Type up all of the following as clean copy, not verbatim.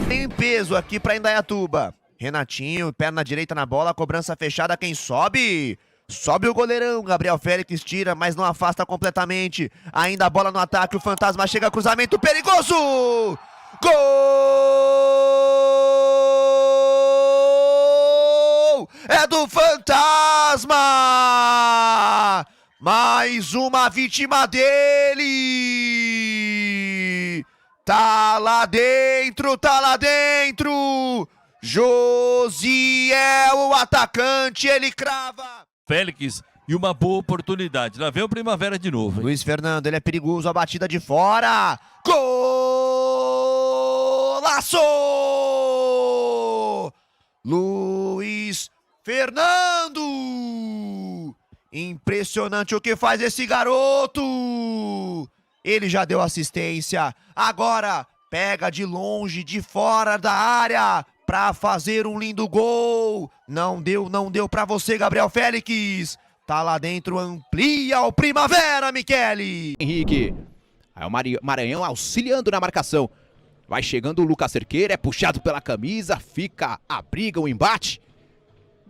Tem peso aqui para Indaiatuba. Renatinho, perna direita na bola, cobrança fechada, quem sobe? Sobe o goleirão, Gabriel Félix tira, mas não afasta completamente. Ainda a bola no ataque, o Fantasma chega, cruzamento perigoso! Gol! É do Fantasma! Mais uma vítima dele! Tá lá dentro, tá lá dentro! Josiel, o atacante, ele crava! Félix e uma boa oportunidade. Lá vem o Primavera de novo. Luiz Fernando, ele é perigoso, a batida de fora. Golaço! Luiz Fernando! Impressionante o que faz esse garoto! Ele já deu assistência, agora pega de longe, de fora da área, pra fazer um lindo gol. Não deu pra você, Gabriel Félix. Tá lá dentro, amplia o Primavera, Michele. Henrique. Aí o Maranhão auxiliando na marcação. Vai chegando o Lucas Cerqueira, é puxado pela camisa, fica a briga, o embate.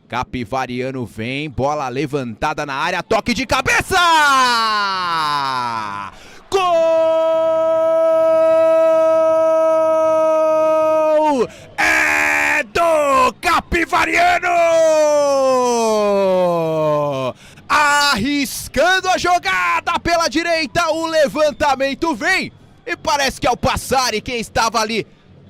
Capivariano vem, bola levantada na área, toque de cabeça! Gol! É do Capivariano! Arriscando a jogada pela direita, o levantamento vem. E parece que ao passar, e quem estava ali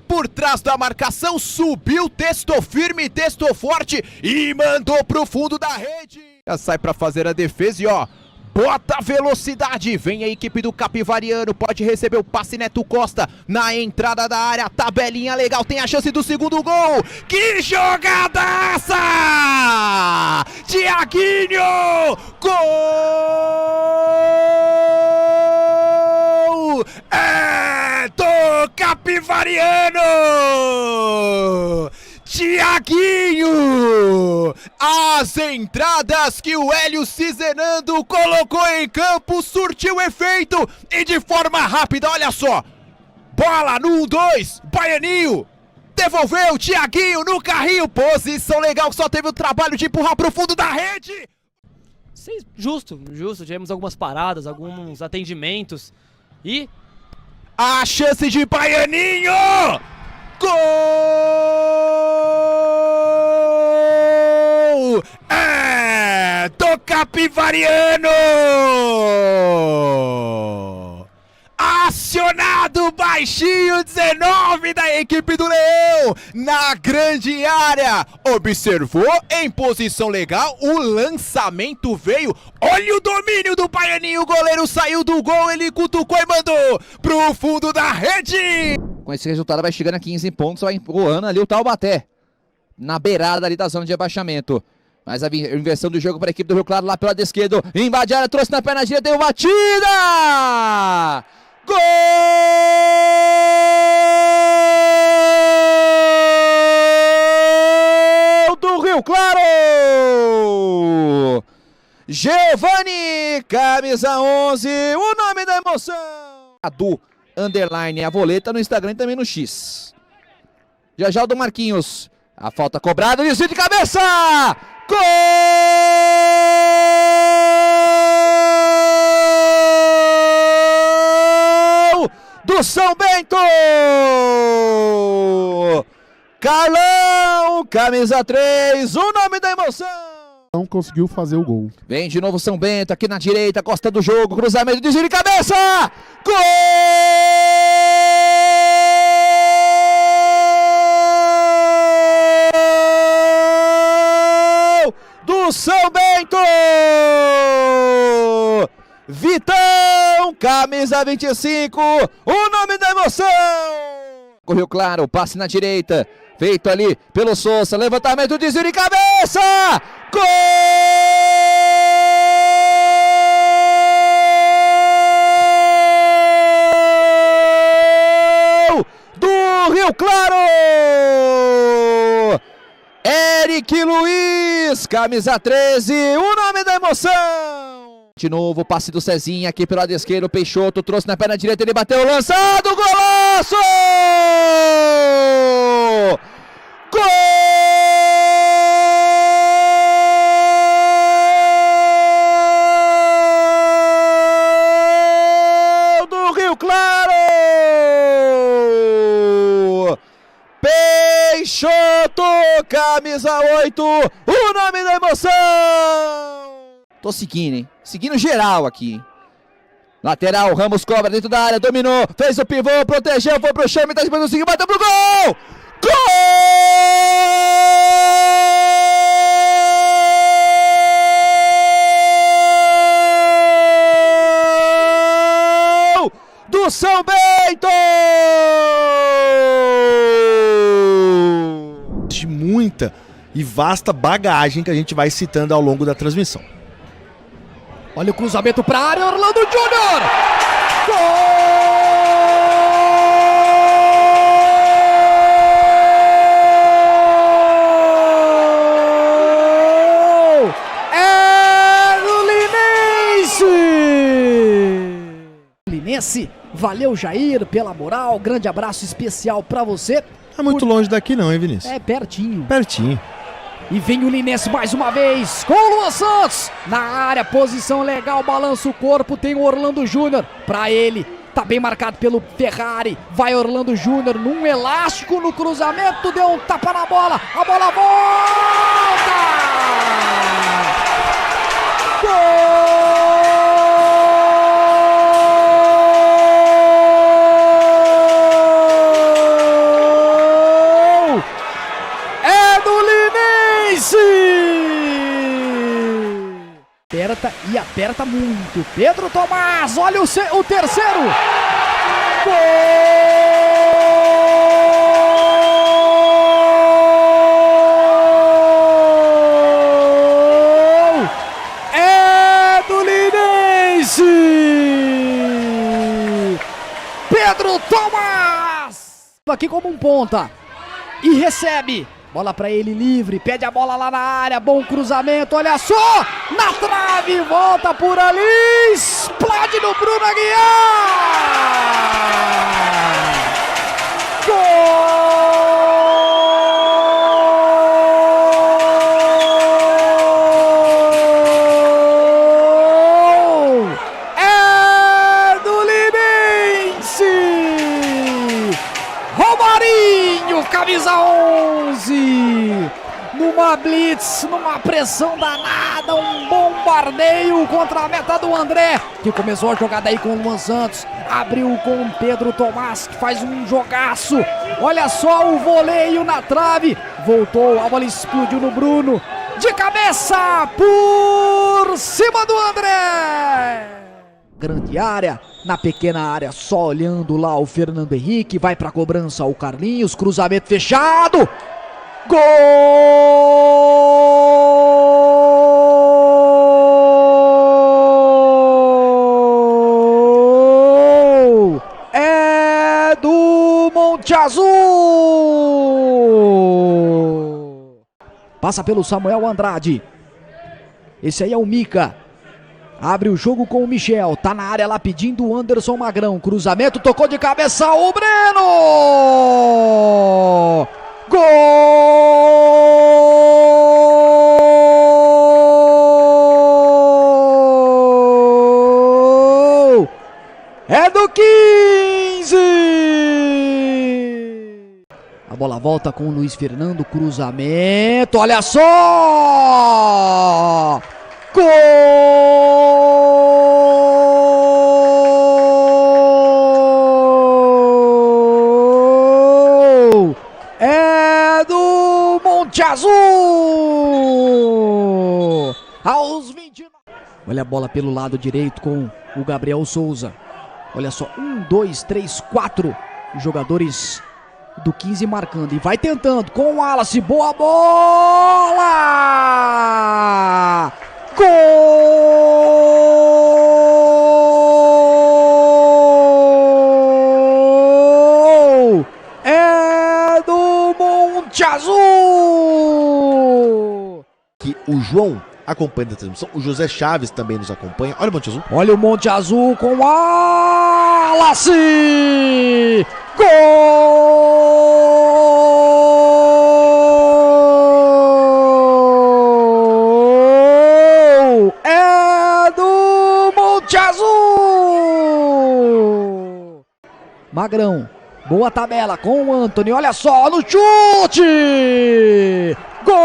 por trás da marcação subiu, testou firme, testou forte e mandou pro fundo da rede. Já sai para fazer a defesa e ó, bota velocidade, vem a equipe do Capivariano, pode receber o passe Neto Costa na entrada da área, tabelinha legal, tem a chance do segundo gol. Que jogadaça! Thiaguinho! Gol! É do Capivariano! Thiaguinho! As entradas que o Hélio Cizenando colocou em campo surtiu efeito e de forma rápida, olha só. Bola no 1-2, Baianinho devolveu, Thiaguinho no carrinho, posição legal que só teve o trabalho de empurrar pro fundo da rede. Justo, tivemos algumas paradas, alguns atendimentos e... A chance de Baianinho! Gol! É do Capivariano! Acionado baixinho 19 da equipe do Leão na grande área, observou em posição legal, o lançamento veio, olha o domínio do Baianinho, o goleiro saiu do gol, ele cutucou e mandou pro fundo da rede. Com esse resultado vai chegando a 15 pontos, vai empurrando ali o Taubaté, na beirada ali da zona de abaixamento. Mas a inversão do jogo para a equipe do Rio Claro lá pelo lado esquerdo, invade a área, trouxe na perna direita, deu batida! Gol do Rio Claro! Giovani, camisa 11, o nome da emoção. Do underline a voleta no Instagram e também no X. Já o do Marquinhos. A falta cobrada, desvio de cabeça! Gol! Do São Bento! Carlão, camisa 3, o nome da emoção! Não conseguiu fazer o gol. Vem de novo São Bento, aqui na direita, costa do jogo, cruzamento, desvio de cabeça! Gol! Do São Bento! Vitão, camisa 25, o nome da emoção! Correu claro, passe na direita, feito ali pelo Souza, levantamento, desvio de cabeça! Gol! Do Rio Claro! Eric Luiz, camisa 13, o nome da emoção! De novo, passe do Cezinha aqui pelo lado esquerdo, Peixoto trouxe na perna direita, ele bateu, lançado, golaço! Peixoto, camisa 8, o nome da emoção. Tô seguindo, hein? Seguindo geral aqui. Lateral, Ramos cobra dentro da área, dominou, fez o pivô, protegeu, foi pro chão, tá de do seguinte, bateu pro gol! Gol! Do São Bento! De muita e vasta bagagem que a gente vai citando ao longo da transmissão. Olha o cruzamento para a área, Orlando Júnior! Gol! É do Linense! Valeu, Jair, pela moral. Grande abraço especial para você. Tá muito longe daqui não, hein, Vinícius? É pertinho. Pertinho. E vem o Linense mais uma vez com o Luan Santos na área, posição legal, balança o corpo, tem o Orlando Júnior pra ele, tá bem marcado pelo Ferrari, vai Orlando Júnior num elástico no cruzamento, deu um tapa na bola, a bola volta! Gol! Aperta e aperta muito. Pedro Tomás, olha o terceiro. Gol! É do Linense! Pedro Tomás! Aqui como um ponta. E recebe. Bola pra ele livre, pede a bola lá na área, bom cruzamento, olha só! Na trave, volta por ali, explode no Bruno Aguiar! Gol! É do Linense! Romarinho, camisa 11! Numa blitz, numa pressão danada, um bombardeio contra a meta do André, que começou a jogada aí com o Luan Santos, abriu com o Pedro Tomás, que faz um jogaço, olha só o voleio na trave, voltou, a bola explodiu no Bruno, de cabeça, por cima do André! Grande área, na pequena área, só olhando lá o Fernando Henrique, vai pra cobrança o Carlinhos, cruzamento fechado, gol! É do Monte Azul! Passa pelo Samuel Andrade. Esse aí é o Mica. Abre o jogo com o Michel. Tá na área lá pedindo o Anderson Magrão. Cruzamento, tocou de cabeça o Breno! Gol! É do 15! A bola volta com o Luiz Fernando, cruzamento, olha só! Gol! É do Monte Azul! Aos 29. Olha a bola pelo lado direito com o Gabriel Souza. Olha só, 1, 2, 3, 4 jogadores do 15 marcando. E vai tentando com o Wallace. Boa bola! Gol! É do Monte Azul! Que o João acompanha a transmissão, o José Chaves também nos acompanha. Olha o Monte Azul. Olha o Monte Azul com o Wallace! Gol! É do Monte Azul! Magrão Boa tabela com o Antony, olha só, no chute! Gol!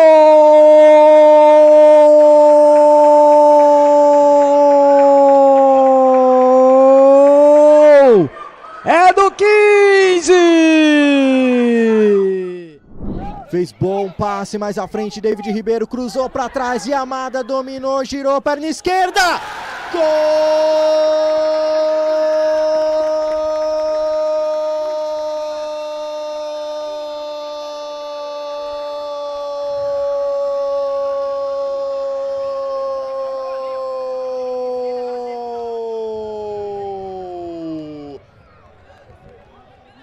É do 15! Fez bom passe mais à frente, David Ribeiro cruzou para trás e Amada dominou, girou perna esquerda.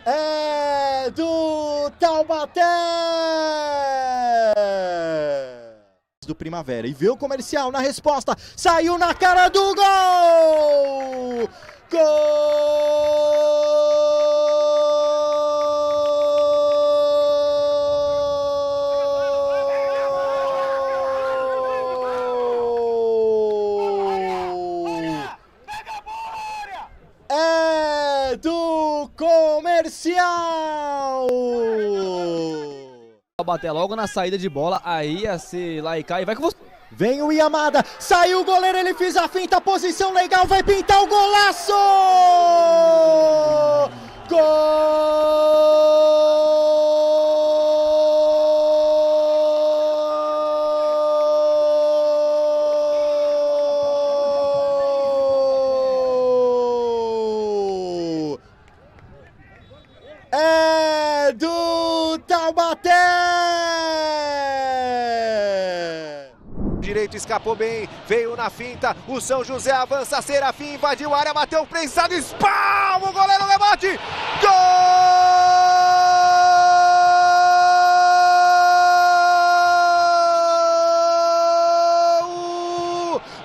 É do Taubaté! Do Primavera e vê o comercial na resposta, saiu na cara do gol! É do Comercial! Bater logo na saída de bola, aí ia ser lá e cá, e vai com você. Vem o Yamada, saiu o goleiro, ele fez a finta, posição legal, vai pintar o golaço! Gol! É do Taubaté! Direito escapou bem, veio na finta, o São José avança, Serafim invadiu a área, bateu prensado, espalma, o goleiro rebate, gol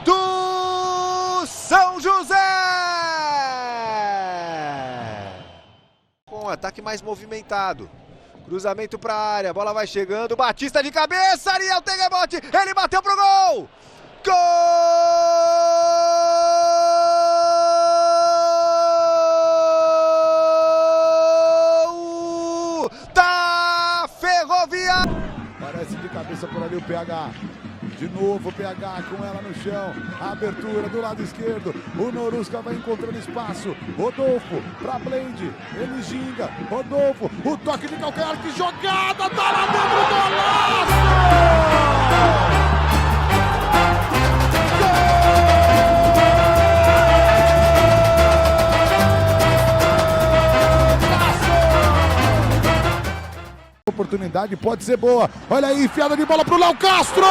do São José! Com um ataque mais movimentado. Cruzamento para a área, bola vai chegando, Batista de cabeça, Ariel tem rebote, ele bateu pro gol! Gol da Ferroviária! Parece de cabeça por ali o PH. De novo o PH com ela no chão. A abertura do lado esquerdo. O Norusca vai encontrando espaço. Rodolfo pra Blade. Ele ginga. Rodolfo. O toque de calcanhar. Que jogada! Tá lá dentro do oportunidade pode ser boa. Olha aí, enfiada de bola pro Léo Castro!